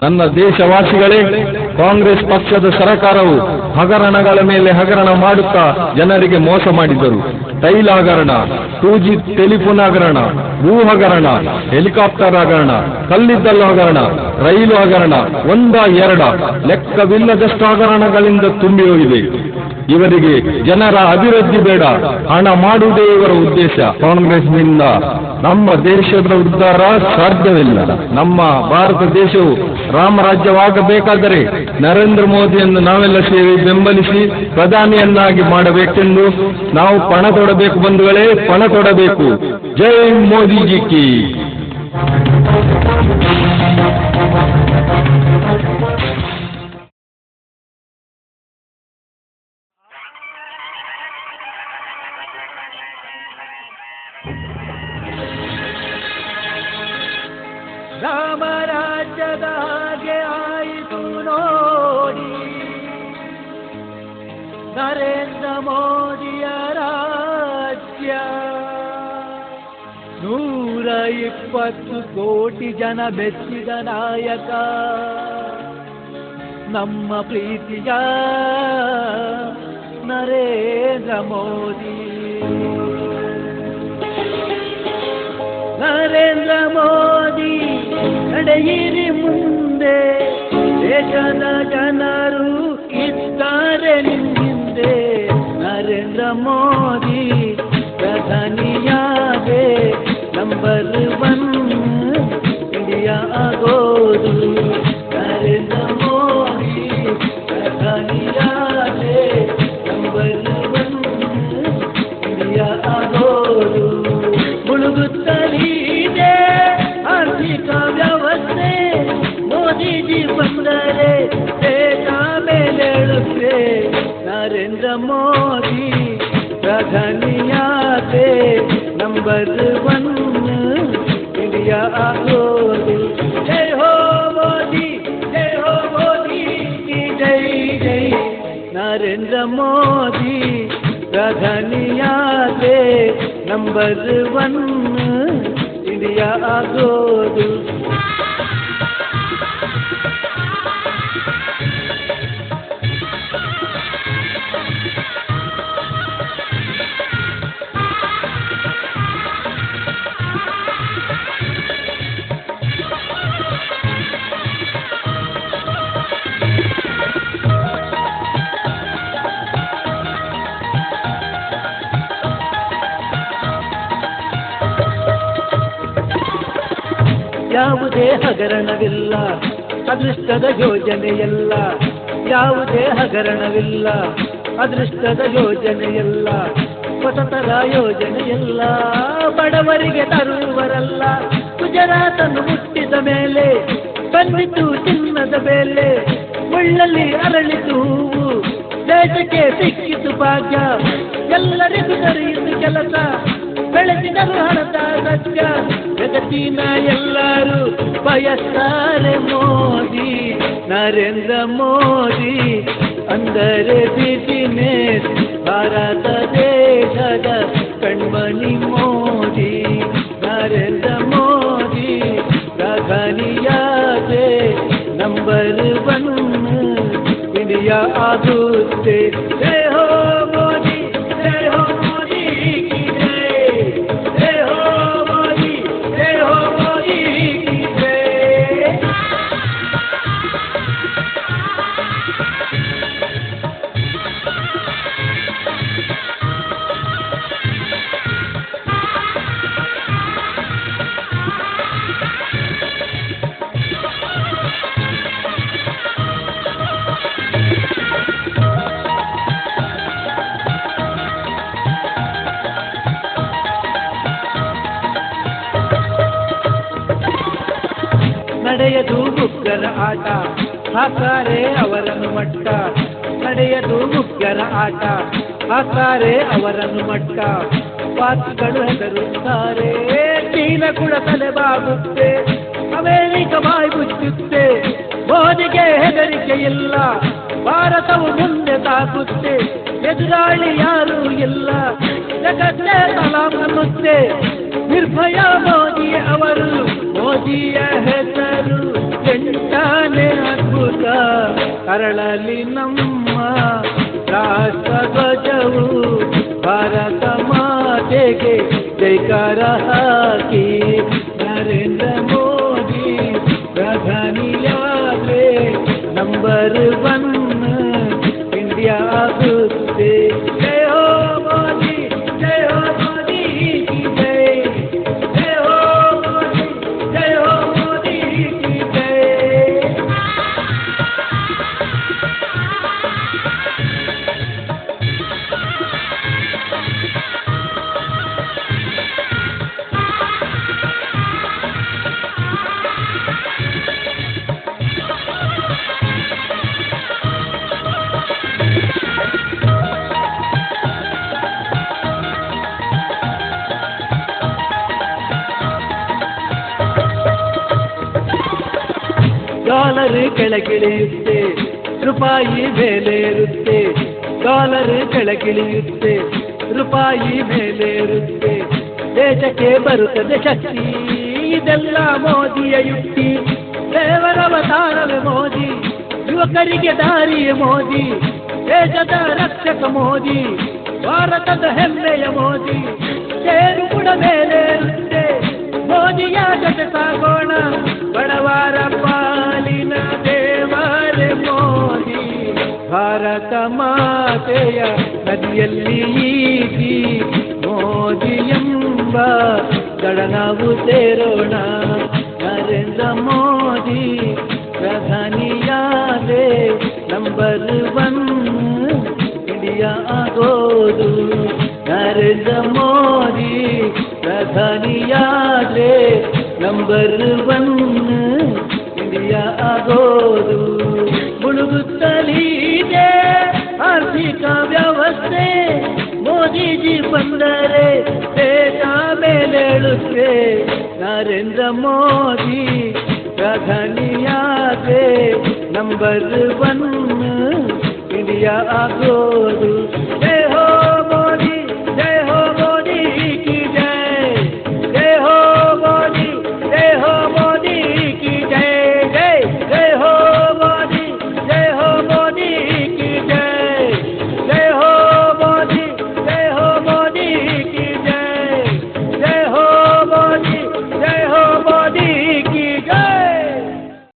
ನನ್ನ ದೇಶವಾಸಿಗಳೇ, ಕಾಂಗ್ರೆಸ್ ಪಕ್ಷದ ಸರ್ಕಾರವು ಹಗರಣಗಳ ಮೇಲೆ ಹಗರಣ ಮಾಡುತ್ತಾ ಜನರಿಗೆ ಮೋಸ ಮಾಡಿದರು. ತೈಲ ಹಗರಣ, 2G ಟೆಲಿಫೋನ್ ಹಗರಣ, ಭೂ ಹಗರಣ, ಹೆಲಿಕಾಪ್ಟರ್ ಹಗರಣ, ಕಲ್ಲಿದ್ದಲು ಹಗರಣ, ರೈಲು ಹಗರಣ, ಒಂದ ಎರಡ ಲೆಕ್ಕವಿಲ್ಲದಷ್ಟು ಹಗರಣಗಳಿಂದ ತುಂಬಿ ಹೋಗಿದೆ. ಇವರಿಗೆ ಜನರ ಅಭಿವೃದ್ಧಿ ಬೇಡ, ಹಣ ಮಾಡುವುದೇ ಇವರ ಉದ್ದೇಶ. ಕಾಂಗ್ರೆಸ್ನಿಂದ ನಮ್ಮ ದೇಶದ ಉದ್ಧಾರ ಸಾಧ್ಯವಿಲ್ಲ. ನಮ್ಮ ಭಾರತ ದೇಶವು ರಾಮರಾಜ್ಯವಾಗಬೇಕಾದರೆ ನರೇಂದ್ರ ಮೋದಿಯನ್ನು ನಾವೆಲ್ಲ ಸೇರಿ ಬೆಂಬಲಿಸಿ ಪ್ರಧಾನಿಯನ್ನಾಗಿ ಮಾಡಬೇಕೆಂದು ನಾವು ಪಣ ತೊಡಬೇಕು. ಬಂಧುಗಳೇ, ಪಣ ತೊಡಬೇಕು. ಜೈ ಮೋದಿಜಿ ಕಿ. ರಾಮರಾಜ್ಯದ ಹಾಗೆ ಆಯಿತು ನೋಡಿ, ನರೇಂದ್ರ ಮೋದಿಯ ರಾಜ್ಯ. 120 ಕೋಟಿ ಜನ ಬೆಚ್ಚಿದ ನಾಯಕ ನಮ್ಮ ಪ್ರೀತಿಯ ನರೇಂದ್ರ ಮೋದಿ. ನರೇಂದ್ರ ಮೋದಿ ನಡೆಯಿರಿ ಮುಂದೆ, ದೇಶದ ಜನರು ಇದ್ದಾರೆ ನಿಮ್ಮಿಂದೆ. ನರೇಂದ್ರ ಮೋದಿ ಪ್ರಧಾನಿಯಾಗೆ ನಂಬರ್ 1 ಇಂಡಿಯಾ ಆಗೋದು. ನರೇಂದ್ರ ಮೋದಿ ಪ್ರಧಾನಿಯಾಗೆ ನಂಬರ್ 1 ಇಂಡಿಯಾ ಆಗೋದು. ಮುಳುಗುತ್ತಲಿದೆ ಆರ್ಥಿಕ ವ್ಯವಸ್ಥೆ, ಮೋದಿಜಿ ಬಂದರೆ ದೇಶ ಮೇಲೇಳುತ್ತೆ. ನರೇಂದ್ರ ಮೋದಿ ಪ್ರಧಾನಿಯಾಗೆ ನಂಬರ್ 1 ಇಂಡಿಯಾ ಆಗೋದು. ಜೈ ಹೋ ಮೋದಿ, ಜೈ ಹೋ ಮೋದಿ ಕಿ ಜೈ ಜೈ. ನರೇಂದ್ರ ಮೋದಿ ಪ್ರಧಾನಿಯಾಗೆ ನಂಬರ್ 1 ಇಂಡಿಯಾ ಆಗೋದು. ಯಾವುದೇ ಹಗರಣವಿಲ್ಲ, ಅದೃಷ್ಟದ ಯೋಜನೆಯಲ್ಲ. ಯಾವುದೇ ಹಗರಣವಿಲ್ಲ, ಅದೃಷ್ಟದ ಯೋಜನೆಯಲ್ಲ. ಹೊಸತರ ಯೋಜನೆಯಲ್ಲ, ಬಡವರಿಗೆ ತರುವರಲ್ಲ. ಗುಜರಾತನ್ನು ಮುಟ್ಟಿದ ಮೇಲೆ ಬಂದಿತು ಚಿನ್ನದ ಬೆಲೆ, ಮುಳ್ಳಲ್ಲಿ ಅರಳಿತು ಹೂವು, ದೇಶಕ್ಕೆ ಸಿಕ್ಕಿತು ಭಾಗ್ಯ. ಎಲ್ಲರಿಗೂ ದೊರೆಯಿತು ಕೆಲಸ, ಬೆಳೆಸಿದರು ಹಣದ ಸತ್ಯ. ಜಗತ್ತಿನ ಎಲ್ಲರೂ ಬಯಸ್ತಾರೆ ಮೋದಿ. ನರೇಂದ್ರ ಮೋದಿ ಅಂದರೆ ಬಿಸಿನೆಸ್, ಭಾರತ ದೇಶದ ಕಣ್ಮಣಿ ಮೋದಿ. ನರೇಂದ್ರ ಮೋದಿ ಪ್ರಧಾನಿಯಾಗೆ ನಂಬರ್ 1 ಇಂಡಿಯಾ ಆಗುತ್ತೆ. ಜೈ ಹೋ ಮೋದಿ, ಜೈ ಹೋ ಮೋದಿ ಕಿ ಜೈ. ಜೈ ಹೋ ಮೋದಿ, ಜೈ ಹೋ ಮೋದಿ ಕಿ ಜೈ. ನಡೆಯದು ಮುಗ್ಗರ ಆಟ, ಹಾಕಾರೆ ಅವರನ್ನು ಮಟ್ಟ. ನಡೆಯದು ಮುಗ್ಗರ ಆಟ, ಹಾಕಾರೆ ಅವರನ್ನು ಮಟ್ಟ. ಪಾಕಿಗಳು ಹೆದರುತ್ತಾರೆ, ಚೀನ ಕೂಡ ತಲೆಬಾಗುತ್ತೆ, ಅಮೇರಿಕ ಬಾಯಿ ಮುಚ್ಚುತ್ತೆ. ಮೋದಿಗೆ ಹೆದರಿಕೆ ಇಲ್ಲ, ಭಾರತವು ಮುಂದೆ ಸಾಗುತ್ತೆ. ಎದುರಾಳಿ ಯಾರೂ ಇಲ್ಲ, ಜಗತ್ತೇ ಸಲಾಂ ಅನ್ನುತ್ತೆ. ನಿರ್ಭಯ ಮೋದಿ ಅವರು, ಮೋದಿಯ ಹೆಸರು ಎಂಟಾನೆ ಅದ್ಭುತ ಕರಳಲಿ ನಮ್ಮ ರಾಷ್ಟ್ರ ಧ್ವಜವು ಭಾರತ ಮಾತೆಗೆ ಜೈಕಾರ ಹಾಕಿ ನರೇಂದ್ರ ಮೋದಿ ಪ್ರಧಾನಿಯಾದ್ರೆ ನಂಬರ್ 1 ಇಂಡಿಯಾ ಆಗುತ್ತೆ. ಜಯ ಹೋ ಮೋದಿ, ಜಯ ಹೋ ಮೋದಿ ಕಿ ಜೈ, ಜಯ ಹೋ ಮೋದಿ, ಜಯ ಹೋ ಮೋದಿ ಕಿ ಜೈ. ಡಾಲರ್ ಕೆಳಗಿಳಿಯುತ್ತೆ, ರೂಪಾಯಿ ಬೆಲೆ ಇರುತ್ತೆ. ಡಾಲರ್ ಕೆಳಗಿಳಿಯುತ್ತೆ, ರೂಪಾಯಿ ಮೇಲೆ ಇರುತ್ತೆ. ದೇಶಕ್ಕೆ ಬರುತ್ತದೆ ಶಕ್ತಿ, ಇದೆಲ್ಲ ಮೋದಿಯ ಯುಕ್ತಿ. ದೇವರವತಾರವೇ ಮೋದಿ, ಯುವಕರಿಗೆ ದಾರಿಯ ಮೋದಿ. ದೇಶದ ರಕ್ಷಕ ಮೋದಿ, ಭಾರತದ ಹೆಮ್ಮೆಯ ಮೋದಿ. ಸೇರು ಕೂಡ ಮೇಲೆ ಇರುತ್ತೆ, ಮೋದಿಯ ಜೊತೆ ಸಾಗೋಣ. ಬಡವರ ಪಾಲಿನ ದೇವರೇ ಮೋದಿ. ಭಾರತ ಮಾತೆಯ ನದಿಯಲ್ಲಿ ಈಜಿ ಮೋದಿ ಎಂಬ ದಡ ನಾವು ಸೇರೋಣ. ನರೇಂದ್ರ ಮೋದಿ ಪ್ರಧಾನಿಯಾದೆ ನಂಬರ್ 1 ಇಂಡಿಯಾ ಆಗೋದು. ನರೇಂದ್ರ ಮೋದಿ ಪ್ರಧಾನಿಯಾದ್ರೆ ನಂಬರ್ 1 ಇಂಡಿಯಾ ಆಗೋದು. ಮುಳುಗುತ್ತಲಿದೆ ಆರ್ಥಿಕ ವ್ಯವಸ್ಥೆ, ಮೋದಿಜಿ ಬಂದರೆ ದೇಶ ಮೇಲೇಳುತ್ತೆ. ನರೇಂದ್ರ ಮೋದಿ ಪ್ರಧಾನಿಯಾದ್ರೆ ನಂಬರ್ 1 ಇಂಡಿಯಾ ಆಗೋದು.